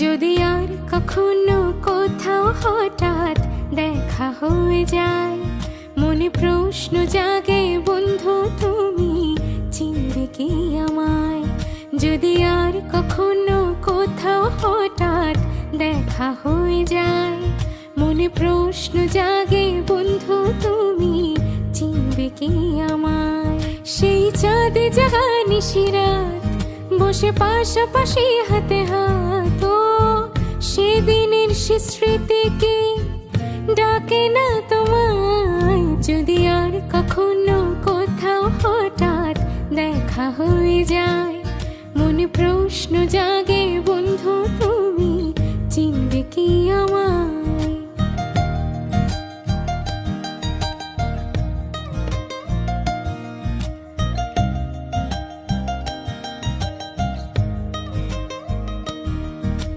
যদি আর কখনো কোথাও হঠাৎ দেখা হয়ে যায়, মনে প্রশ্ন জাগে বন্ধু তুমি চিনবে কি আমায়। যদি আর কখনো কোথাও হঠাৎ দেখা হয়ে যায়, মনে প্রশ্ন জাগে বন্ধু তুমি চিনবে কি আমায়। সেই চাঁদে জাগা নিশিরাত বসে পাশাপাশি হাতে হাত, সেদিনের সে স্মৃতি কি ডাকে না তোমায়। যদি আর কখনো কোথাও হঠাৎ দেখা হয়ে যায়, মনে প্রশ্ন জাগে